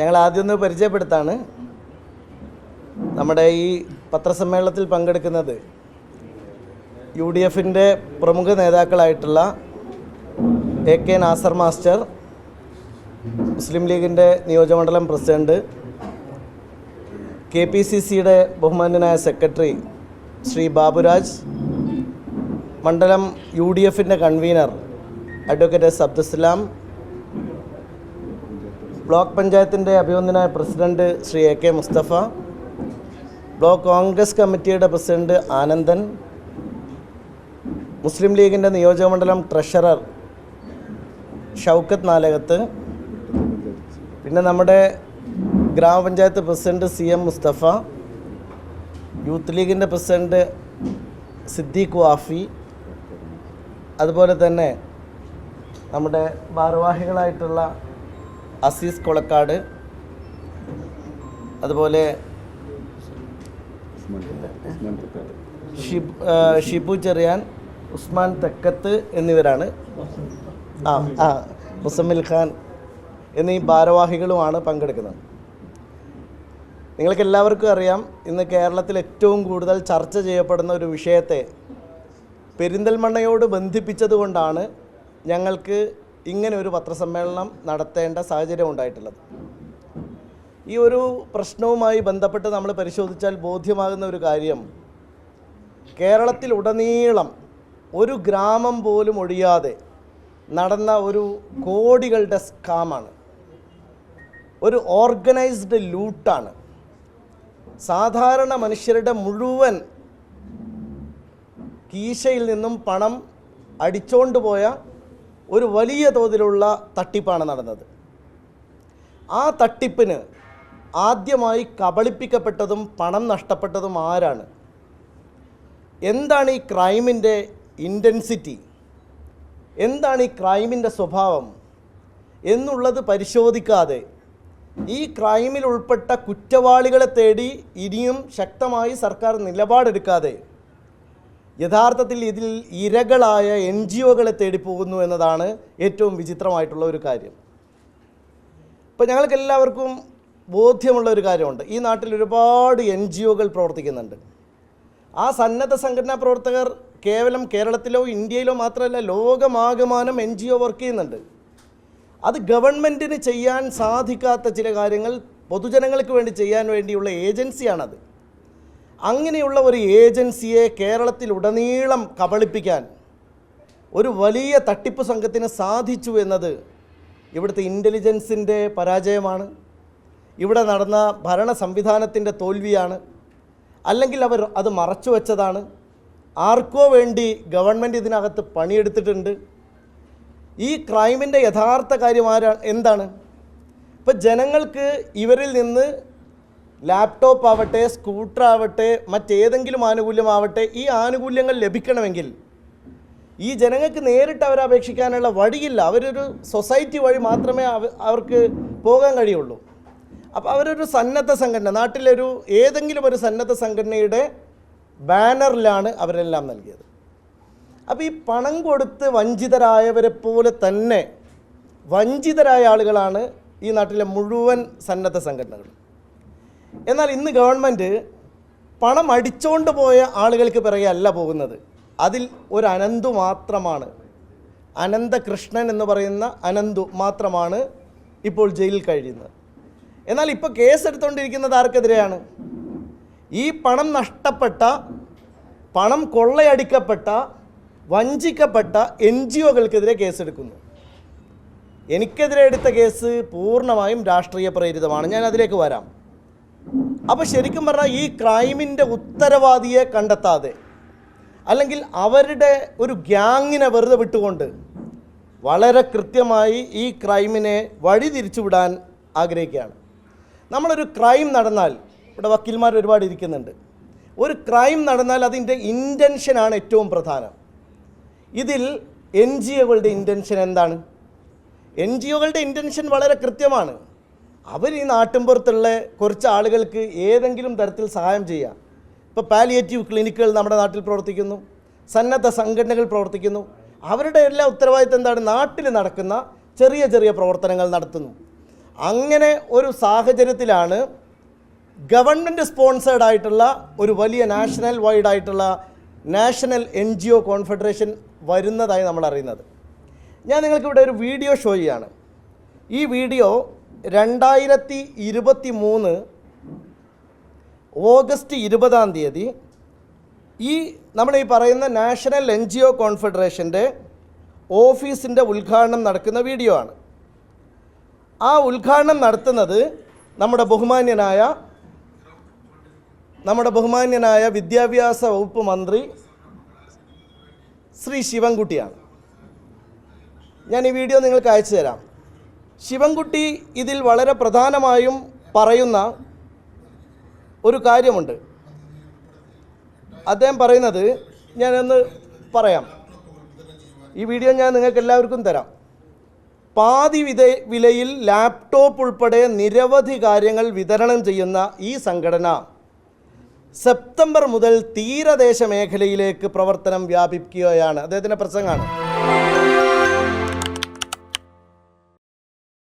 ഞങ്ങൾ ആദ്യം ഒന്ന് പരിചയപ്പെടുത്താണ്. നമ്മുടെ ഈ പത്രസമ്മേളനത്തിൽ പങ്കെടുക്കുന്നത് UDFിൻ്റെ പ്രമുഖ നേതാക്കളായിട്ടുള്ള AK നാസർ മാസ്റ്റർ, മുസ്ലിം ലീഗിൻ്റെ നിയോജകമണ്ഡലം പ്രസിഡന്റ്, KPCCയുടെ ബഹുമാന്യനായ സെക്രട്ടറി ശ്രീ ബാബുരാജ്, മണ്ഡലം UDFിൻ്റെ convener advocate S. Abdussalam, block പഞ്ചായത്തിൻ്റെ അഭിവന്ദനായ president Shri AK Mustafa, block Congress കമ്മിറ്റിയുടെ പ്രസിഡന്റ് ആനന്ദൻ, മുസ്ലിം ലീഗിൻ്റെ നിയോജകമണ്ഡലം ട്രഷറർ ഷൗക്കത്ത് നാലകത്ത്, പിന്നെ നമ്മുടെ ഗ്രാമപഞ്ചായത്ത് പ്രസിഡന്റ് CM മുസ്തഫ, യൂത്ത് ലീഗിൻ്റെ പ്രസിഡന്റ് സിദ്ദീഖ് വാഫി, അതുപോലെ തന്നെ നമ്മുടെ ഭാരവാഹികളായിട്ടുള്ള അസീസ് കൊളക്കാട്, അതുപോലെ ഷിബു ചെറിയാൻ, ഉസ്മാൻ തെക്കത്ത് എന്നിവരാണ്. മുസമ്മിൽ ഖാൻ എന്നീ ഭാരവാഹികളുമാണ് പങ്കെടുക്കുന്നത്. നിങ്ങൾക്ക് എല്ലാവർക്കും അറിയാം, ഇന്ന് കേരളത്തിൽ ഏറ്റവും കൂടുതൽ ചർച്ച ചെയ്യപ്പെടുന്ന ഒരു വിഷയത്തെ പെരിന്തൽമണ്ണയോട് ബന്ധിപ്പിച്ചതുകൊണ്ടാണ് ഞങ്ങൾക്ക് ഇങ്ങനെ ഒരു പത്രസമ്മേളനം നടത്തേണ്ട സാഹചര്യം ഉണ്ടായിട്ടുള്ളത്. ഈ ഒരു പ്രശ്നവുമായി ബന്ധപ്പെട്ട് നമ്മൾ പരിശോധിച്ചാൽ ബോധ്യമാകുന്ന ഒരു കാര്യം, കേരളത്തിലുടനീളം ഒരു ഗ്രാമം പോലും ഒഴിയാതെ നടന്ന ഒരു കോടികളുടെ സ്കാമാണ്, ഒരു ഓർഗനൈസ്ഡ് ലൂട്ടാണ്. സാധാരണ മനുഷ്യരുടെ മുഴുവൻ കീശയിൽ നിന്നും പണം അടിച്ചോണ്ട് പോയ ഒരു വലിയ തോതിലുള്ള തട്ടിപ്പാണ് നടന്നത്. ആ തട്ടിപ്പിന് ആദ്യമായി കബളിപ്പിക്കപ്പെട്ടതും പണം നഷ്ടപ്പെട്ടതും ആരാണ്? എന്താണ് ഈ ക്രൈമിൻ്റെ ഇൻറ്റൻസിറ്റി, എന്താണ് ഈ ക്രൈമിൻ്റെ സ്വഭാവം എന്നുള്ളത് പരിശോധിക്കാതെ ഈ ക്രൈമിൽ ഉൾപ്പെട്ട കുറ്റവാളികളെ തേടി ഇനിയും ശക്തമായി സർക്കാർ നിലപാടെടുക്കാതെ യഥാർത്ഥത്തിൽ ഇതിൽ ഇരകളായ NGOകളെ തേടി പോകുന്നു എന്നതാണ് ഏറ്റവും വിചിത്രമായിട്ടുള്ള ഒരു കാര്യം. ഇപ്പോൾ ഞങ്ങൾക്ക് എല്ലാവർക്കും ബോധ്യമുള്ള ഒരു കാര്യമുണ്ട്, ഈ നാട്ടിൽ ഒരുപാട് NGOകൾ പ്രവർത്തിക്കുന്നുണ്ട്. ആ സന്നദ്ധ സംഘടനാ പ്രവർത്തകർ കേവലം കേരളത്തിലോ ഇന്ത്യയിലോ മാത്രമല്ല, ലോകമാകമാനം NGO വർക്ക് ചെയ്യുന്നുണ്ട്. അത് ഗവൺമെൻറ്റിന് ചെയ്യാൻ സാധിക്കാത്ത ചില കാര്യങ്ങൾ പൊതുജനങ്ങൾക്ക് വേണ്ടി ചെയ്യാൻ വേണ്ടിയുള്ള ഏജൻസിയാണത്. അങ്ങനെയുള്ള ഒരു ഏജൻസിയെ കേരളത്തിലുടനീളം കബളിപ്പിക്കാൻ ഒരു വലിയ തട്ടിപ്പ് സംഘത്തിന് സാധിച്ചു എന്നത് ഇവിടുത്തെ ഇൻ്റലിജൻസിൻ്റെ പരാജയമാണ്, ഇവിടെ നടന്ന ഭരണ സംവിധാനത്തിൻ്റെ തോൽവിയാണ്, അല്ലെങ്കിൽ അവർ അത് മറച്ചു വച്ചതാണ്. ആർക്കോ വേണ്ടി ഗവൺമെൻറ് ഇതിനകത്ത് പണിയെടുത്തിട്ടുണ്ട്. ഈ ക്രൈമിൻ്റെ യഥാർത്ഥ കാര്യം എന്താണ്? ഇപ്പോൾ ജനങ്ങൾക്ക് ഇവരിൽ നിന്ന് ലാപ്ടോപ്പ് ആവട്ടെ, സ്കൂട്ടർ ആവട്ടെ, മറ്റേതെങ്കിലും ആനുകൂല്യമാവട്ടെ, ഈ ആനുകൂല്യങ്ങൾ ലഭിക്കണമെങ്കിൽ ഈ ജനങ്ങൾക്ക് നേരിട്ട് അവരെ അപേക്ഷിക്കാനുള്ള വഴിയില്ല. അവരൊരു സൊസൈറ്റി വഴി മാത്രമേ അവർക്ക് പോകാൻ കഴിയുള്ളൂ. അപ്പോൾ അവരൊരു സന്നദ്ധ സംഘടന, നാട്ടിലൊരു ഏതെങ്കിലും ഒരു സന്നദ്ധ സംഘടനയുടെ ബാനറിലാണ് അവരെല്ലാം നൽകിയത്. അപ്പോൾ ഈ പണം കൊടുത്ത് വഞ്ചിതരായവരെ പോലെ തന്നെ വഞ്ചിതരായ ആളുകളാണ് ഈ നാട്ടിലെ മുഴുവൻ സന്നദ്ധ സംഘടനകൾ. എന്നാൽ ഇന്ന് ഗവൺമെൻറ് പണം അടിച്ചുകൊണ്ട് പോയ ആളുകൾക്ക് പിറകെ അല്ല പോകുന്നത്. അതിൽ ഒരു അനന്തു മാത്രമാണ്, അനന്തകൃഷ്ണൻ എന്ന് പറയുന്ന അനന്തു മാത്രമാണ് ഇപ്പോൾ ജയിലിൽ കഴിയുന്നത്. എന്നാൽ ഇപ്പോൾ കേസെടുത്തുകൊണ്ടിരിക്കുന്നത് ആർക്കെതിരെയാണ്? ഈ പണം നഷ്ടപ്പെട്ട, പണം കൊള്ളയടിക്കപ്പെട്ട, വഞ്ചിക്കപ്പെട്ട NGOകൾക്കെതിരെ കേസെടുക്കുന്നു. എനിക്കെതിരെ എടുത്ത കേസ് പൂർണ്ണമായും രാഷ്ട്രീയ പ്രേരിതമാണ്. ഞാൻ അതിലേക്ക് വരാം. അപ്പോൾ ശരിക്കും പറഞ്ഞാൽ ഈ ക്രൈമിൻ്റെ ഉത്തരവാദിയെ കണ്ടെത്താതെ, അല്ലെങ്കിൽ അവരുടെ ഒരു ഗ്യാങ്ങിനെ വെറുതെ വിട്ടുകൊണ്ട് വളരെ കൃത്യമായി ഈ ക്രൈമിനെ വഴി തിരിച്ചുവിടാൻ ആഗ്രഹിക്കുകയാണ്. നമ്മളൊരു ക്രൈം നടന്നാൽ, ഇവിടെ വക്കീൽമാർ ഒരുപാട് ഇരിക്കുന്നുണ്ട്, ഒരു ക്രൈം നടന്നാൽ അതിൻ്റെ ഇൻറ്റൻഷനാണ് ഏറ്റവും പ്രധാനം. ഇതിൽ NGOകളുടെ ഇൻറ്റൻഷൻ എന്താണ്? NGOകളുടെ ഇൻറ്റൻഷൻ വളരെ കൃത്യമാണ്. അവർ ഈ നാട്ടിൻപുറത്തുള്ള കുറച്ച് ആളുകൾക്ക് ഏതെങ്കിലും തരത്തിൽ സഹായം ചെയ്യുക. ഇപ്പോൾ പാലിയേറ്റീവ് ക്ലിനിക്കുകൾ നമ്മുടെ നാട്ടിൽ പ്രവർത്തിക്കുന്നു, സന്നദ്ധ സംഘടനകൾ പ്രവർത്തിക്കുന്നു. അവരുടെ എല്ലാ ഉത്തരവാദിത്തം എന്താണ്? നാട്ടിൽ നടക്കുന്ന ചെറിയ ചെറിയ പ്രവർത്തനങ്ങൾ നടത്തുന്നു. അങ്ങനെ ഒരു സാഹചര്യത്തിലാണ് ഗവൺമെൻറ് സ്പോൺസേഡ് ആയിട്ടുള്ള ഒരു വലിയ നാഷണൽ വൈഡ് ആയിട്ടുള്ള നാഷണൽ NGO കോൺഫെഡറേഷൻ വരുന്നതായി നമ്മൾ അറിയുന്നത്. ഞാൻ നിങ്ങൾക്കിവിടെ ഒരു വീഡിയോ ഷോ ചെയ്യാണ്. ഈ വീഡിയോ 2023 ഓഗസ്റ്റ് 20 ഈ നമ്മൾ ഈ പറയുന്ന നാഷണൽ NGO കോൺഫെഡറേഷൻ്റെ ഓഫീസിൻ്റെ ഉദ്ഘാടനം നടക്കുന്ന വീഡിയോ ആണ്. ആ ഉദ്ഘാടനം നടത്തുന്നത് നമ്മുടെ ബഹുമാന്യനായ വിദ്യാഭ്യാസ വകുപ്പ് മന്ത്രി ശ്രീ ശിവൻകുട്ടിയാണ്. ഞാൻ ഈ വീഡിയോ നിങ്ങൾക്ക് അയച്ചു തരാം. ശിവൻകുട്ടി ഇതിൽ വളരെ പ്രധാനമായും പറയുന്ന ഒരു കാര്യമുണ്ട്. അദ്ദേഹം പറയുന്നത് ഞാനൊന്ന് പറയാം. ഈ വീഡിയോ ഞാൻ നിങ്ങൾക്ക് എല്ലാവർക്കും തരാം. പാതി വിലയിൽ ലാപ്ടോപ്പ് ഉൾപ്പെടെ നിരവധി കാര്യങ്ങൾ വിതരണം ചെയ്യുന്ന ഈ സംഘടന സെപ്റ്റംബർ മുതൽ തീരദേശ മേഖലയിലേക്ക് പ്രവർത്തനം വ്യാപിക്കുകയാണ്. അദ്ദേഹത്തിൻ്റെ പ്രസംഗമാണ്.